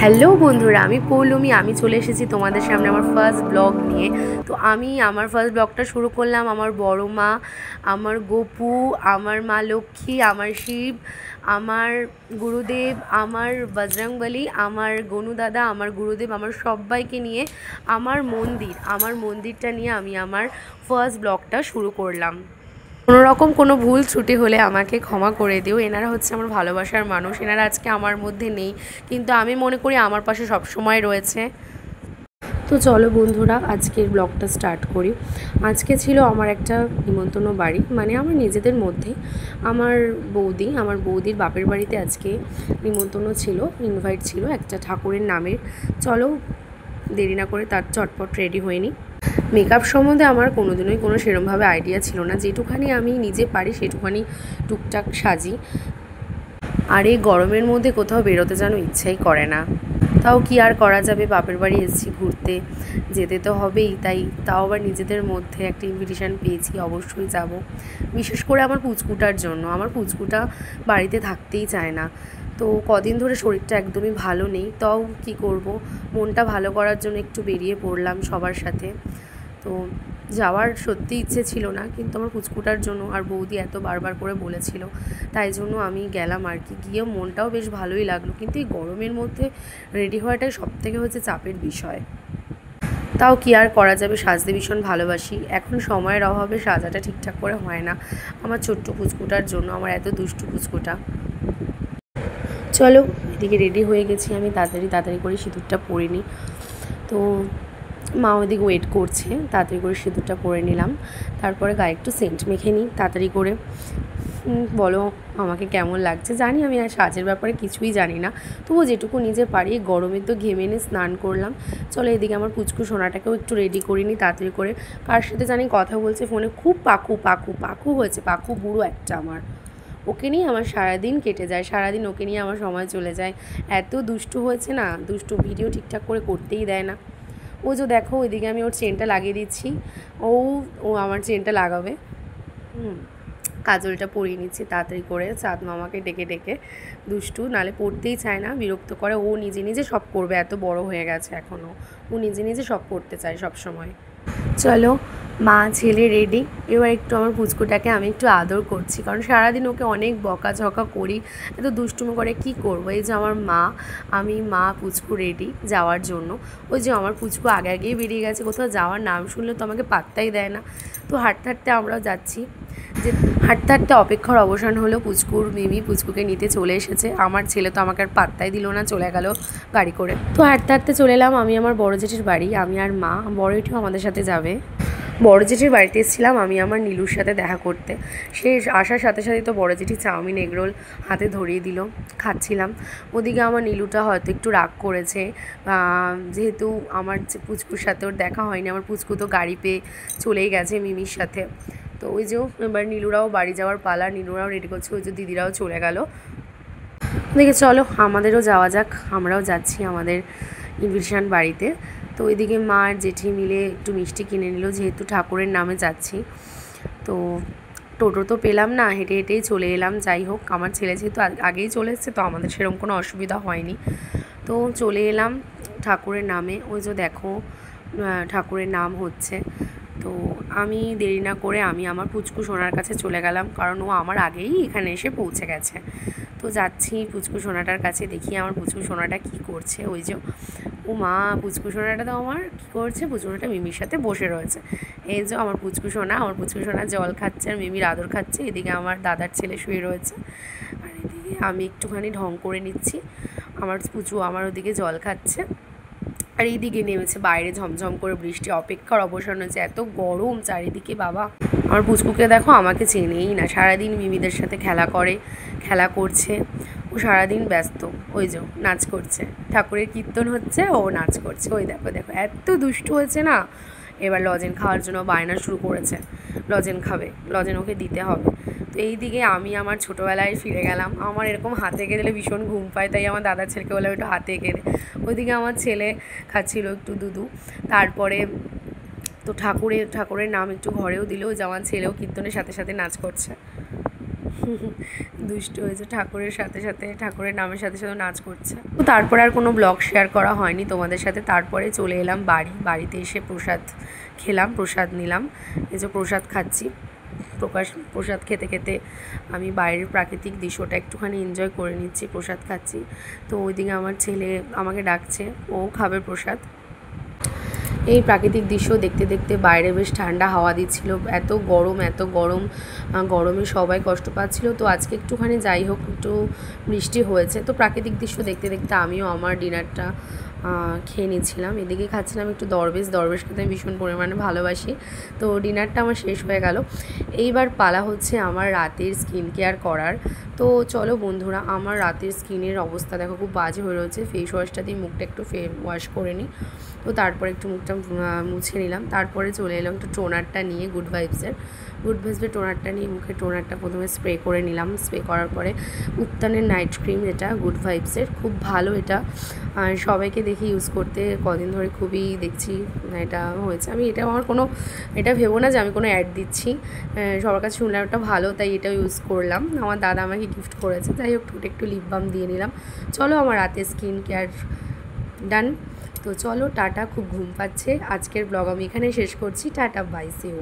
Hello বন্ধুরা, আমি পৌলমি। আমি চলে এসেছি তোমাদের সামনে আমার ফার্স্ট ব্লগ নিয়ে। তো আমি আমার ফার্স্ট ব্লগটা শুরু করলাম আমার বড় মা, আমার গপু, আমার মা লক্ষ্মী, আমার শিব, আমার গুরুদেব, আমার বজরংবলী, আমার গনু দাদা, আমার গুরুদেব, আমার সবাইকে নিয়ে আমার মন্দিরটা নিয়ে আমি আমার ফার্স্ট ব্লগটা শুরু করলাম। কোনো রকম কোনো ভুল ত্রুটি হলে আমাকে ক্ষমা করে দিও। এনারা হচ্ছে আমার ভালোবাসার মানুষ। এনারা আজকে আমার মধ্যে নেই, কিন্তু আমি মনে করি আমার পাশে সবসময় রয়েছে। তো চলো বন্ধুরা, আজকের ব্লগটা স্টার্ট করি। আজকে ছিল আমার একটা নিমন্ত্রণ বাড়ি, মানে আমার নিজেদের মধ্যে। আমার বৌদির বাপের বাড়িতে আজকে নিমন্ত্রণ ছিল, ইনভাইট ছিল একটা ঠাকুরের নামের। চলো দেরি না করে তার চটপট রেডি হয়নি। মেকআপ সম্বন্ধে আমার কোনোদিনই কোনো সেরকমভাবে আইডিয়া ছিল না। যেটুখানি আমি নিজে পারি সেটুখানি টুকটাক সাজি। আর এই গরমের মধ্যে কোথাও বেরোতে যেন ইচ্ছাই করে না। তাও কি আর করা যাবে, বাপের বাড়ি এসেছি ঘুরতে, যেতে তো হবেই। তাও আবার নিজেদের মধ্যে একটা ইনভিটেশান পেয়েছি, অবশ্যই যাব। বিশেষ করে আমার পুচকুটার জন্য। আমার পুচকুটা বাড়িতে থাকতেই চায় না। তো কদিন ধরে শরীরটা একদমই ভালো নেই। তাও কি করব, মনটা ভালো করার জন্য একটু বেরিয়ে পড়লাম সবার সাথে। তো যাওয়ার সত্যি ইচ্ছে ছিল না, কিন্তু আমার পুচকুটার জন্য আর বৌদি এত বারবার করে বলেছিল, তাই জন্য আমি গেলাম আর কি। গিয়ে মনটাও বেশ ভালোই লাগলো, কিন্তু এই গরমের মধ্যে রেডি হওয়াটাই সবথেকে হচ্ছে চাপের বিষয়। তাও কি আর করা যাবে, সাজতে ভীষণ ভালোবাসি। এখন সময়ের অভাবে সাজাটা ঠিকঠাক করে হয় না আমার ছোট্ট পুচকুটার জন্য, আমার এত দুষ্টু পুচকুটা। চলো এদিকে রেডি হয়ে গেছি আমি, তাড়াতাড়ি করে সিঁদুরটা পরে নিই। তো মা ওদিকে ওয়েট করছে, তাড়াতাড়ি করে সিঁদুরটা পরে নিলাম। তারপরে গায়ে একটু সেন্ট মেখে নিই তাড়াতাড়ি করে। বলো আমাকে কেমন লাগছে। জানি আমি আর সাজের ব্যাপারে কিছুই জানি না, তবুও যেটুকু নিজে পারি। গরমে তো ঘেমে নিয়ে স্নান করলাম। চলো এদিকে আমার পুচকু সোনাটাকেও একটু রেডি করে নিই তাড়াতাড়ি করে। কার সাথে জানি কথা বলছে ফোনে, খুব পাকু হয়েছে, পাকু বুড়ো একটা আমার। ওকে নিয়ে আমার সারাদিন কেটে যায়, সারাদিন ওকে নিয়ে আমার সময় চলে যায়। এত দুষ্টু হয়েছে না, দুষ্টু ভিডিও ঠিকঠাক করে করতেই দেয় না। ও যে দেখো ওইদিকে আমি ওর চেনটা লাগিয়ে দিচ্ছি, ও ও আমার চেনটা লাগাবে। কাজলটা পরিয়ে নিচ্ছি তাড়াতাড়ি করে, চাঁদ মামাকে ডেকে ডেকে। দুষ্টু নালে পড়তেই চায় না, বিরক্ত করে। ও নিজে নিজে সব করবে, এত বড় হয়ে গেছে এখনও, ও নিজে নিজে সব করতে চায় সব সময়। চলো মা ছেলে রেডি। এবার একটু আমার পুচকুটাকে আমি একটু আদর করছি, কারণ সারাদিন ওকে অনেক বকাঝকা করি, এত দুষ্টুমি করে। কি করবো, এই যে আমার মা পুচকু রেডি যাওয়ার জন্য। ওই যে আমার পুচকু আগে আগেই বেরিয়ে গেছে, কোথাও যাওয়ার নাম শুনলে তো আমাকে পাত্তাই দেয় না। তো হাঁটতে হাঁটতে আমরাও যাচ্ছি। যে হাঁটতে হাঁটতে অপেক্ষার অবসান হলো। মিমি পুচকুকে নিতে চলে এসেছে। আমার ছেলে তো আমাকে আর পাত্তাই দিল না, চলে গেল গাড়ি করে। তো হাঁটতে হাঁটতে চলে এলাম আমি আমার বড় জেঠির বাড়ি। আমি আর মা, বড় জেঠিও আমাদের সাথে যাবে। বড় জেঠির বাড়িতে এসেছিলাম আমি আমার নীলুর সাথে দেখা করতে। সে আসার সাথে সাথেই তো বড় জেঠি চাউমিন এগরোল হাতে ধরিয়ে দিল, খাচ্ছিলাম। ওদিকে আমার নীলুটা হয়তো একটু রাগ করেছে, যেহেতু আমার পুচকুর সাথে ওর দেখা হয়নি। আমার পুচকু তো গাড়ি পেয়ে চলেই গেছে মিমির সাথে। তো ওই যে এবার নীলুরাও বাড়ি যাওয়ার পালা, নীলুরাও রেডি করছে। ওই যে দিদিরাও চলে গেল। দেখে চলো আমাদেরও যাওয়া যাক, আমরাও যাচ্ছি আমাদের ইনভিটেশন বাড়িতে। তো ওইদিকে মা আর জেঠি মিলে একটু মিষ্টি কিনে নিল, যেহেতু ঠাকুরের নামে যাচ্ছি। তো টোটো তো পেলাম না, হেঁটে হেঁটেই চলে এলাম। যাই হোক, আমার ছেলে যেহেতু আগেই চলে এসেছে, তো আমাদের সেরকম কোনো অসুবিধা হয়নি। তো চলে এলাম ঠাকুরের নামে। ওই যে দেখো ঠাকুরের নাম হচ্ছে। তো আমি দেরি না করে আমি আমার পুচকু সোনার কাছে চলে গেলাম, কারণ ও আমার আগেই এখানে এসে পৌঁছে গেছে। তো যাচ্ছি পুচকু সোনাটার কাছে, দেখি আমার পুচকু সোনাটা কী করছে। ওই যে ও মা, পুচকু সোনাটা তো আমার কী করছে, পুচকু সোনাটা মিমির সাথে বসে রয়েছে। এই যে আমার পুচকু সোনা জল খাচ্ছে আর মিমির আদর খাচ্ছে। এদিকে আমার দাদার ছেলে শুয়ে রয়েছে, আর এদিকে আমি একটুখানি ঢং করে নিচ্ছি। আমার ওদিকে জল খাচ্ছে, আর এইদিকে নেমেছে বাইরে ঝমঝম করে বৃষ্টি। অপেক্ষার অবসান হয়েছে, এত গরম চারিদিকে বাবা। আমার পুচকুকে দেখো আমাকে চেনেই না, সারাদিন মিমিদের সাথে খেলা করছে। ও সারাদিন ব্যস্ত। ওই যে নাচ করছে, ঠাকুরের কীর্তন হচ্ছে, ও নাচ করছে। ওই দেখো এত দুষ্টু হয়েছে না। এবার লজেন খাওয়ার জন্য বায়না শুরু করেছে, লজেন খাবে, লজেন ওকে দিতে হবে। তো এই দিকে আমি আমার ছোটোবেলায় ফিরে গেলাম। আমার এরকম হাতে এঁকে দিলে ভীষণ ঘুম পায়, তাই আমার দাদার ছেলেকে বলে একটু হাতে এঁকে দে। ওইদিকে আমার ছেলে খাচ্ছিল একটু দুধু। তারপরে তো ঠাকুরের নাম একটু ঘরেও দিল, যে আমার ছেলেও কীর্তনের সাথে সাথে নাচ করছে। দুষ্ট হয়েছে, ঠাকুরের সাথে সাথে, ঠাকুরের নামের সাথে সাথে নাচ করছে। তো তারপরে আর কোনো ব্লগ শেয়ার করা হয়নি তোমাদের সাথে। তারপরে চলে এলাম বাড়িতে এসে প্রসাদ খেলাম, প্রসাদ নিলাম। এই যে প্রসাদ খাচ্ছি। প্রসাদ খেতে খেতে আমি বাইরের প্রাকৃতিক দৃশ্যটা একটুখানি এনজয় করে নিচ্ছি, প্রসাদ খাচ্ছি। তো ওইদিকে আমার ছেলে আমাকে ডাকছে, ও খাবে প্রসাদ। এই প্রাকৃতিক দৃশ্য দেখতে দেখতে বাইরে বেশ ঠান্ডা হাওয়া দিচ্ছিল। এত গরম, গরমে সবাই কষ্ট পাচ্ছিল। তো আজকে একটুখানি যাই হোক একটু বৃষ্টি হয়েছে। তো প্রাকৃতিক দৃশ্য দেখতে দেখতে আমিও আমার ডিনারটা খেয়ে নিচ্ছিলাম। এদিকে খাচ্ছিলাম একটু দরবেশ খেতে আমি ভীষণ পরিমাণে ভালোবাসি। তো ডিনারটা আমার শেষ হয়ে গেল। এইবার পালা হচ্ছে আমার রাতের স্কিন কেয়ার করার। তো চলো বন্ধুরা, আমার রাতের স্কিনের অবস্থা দেখো খুব বাজে হয়ে রয়েছে। ফেস ওয়াশটা দিয়ে মুখটা একটু ওয়াশ করে নিই। তো তারপরে একটু মুখটা মুছে নিলাম। তারপরে চলে এলাম একটু টোনারটা নিয়ে, গুড ভাইবসের টোনারটা নিয়ে মুখে টোনারটা প্রথমে স্প্রে করে নিলাম। স্প্রে করার পরে উত্তানের নাইট ক্রিম, যেটা গুড ভাইবসের, খুব ভালো এটা। সবাইকে দেখি ইউজ করতে, কদিন ধরে খুবই দেখছি এটা হয়েছে। আমি এটা আমার কোনো, এটা ভেবো না যে আমি কোনো অ্যাড দিচ্ছি, সবার কাছে শুনলাম এটা ভালো, তাই এটা ইউজ করলাম। আমার দাদা আমাকে গিফট করেছে। যাই হোক ঠোঁটে একটু লিপ বাম দিয়ে নিলাম। চলো আমার রাতে স্কিন কেয়ার ডান। তো চলো টাটা, খুব ঘুম পাচ্ছে। আজকের ব্লগ আমি এখানে শেষ করছি। Tata, bye, see you.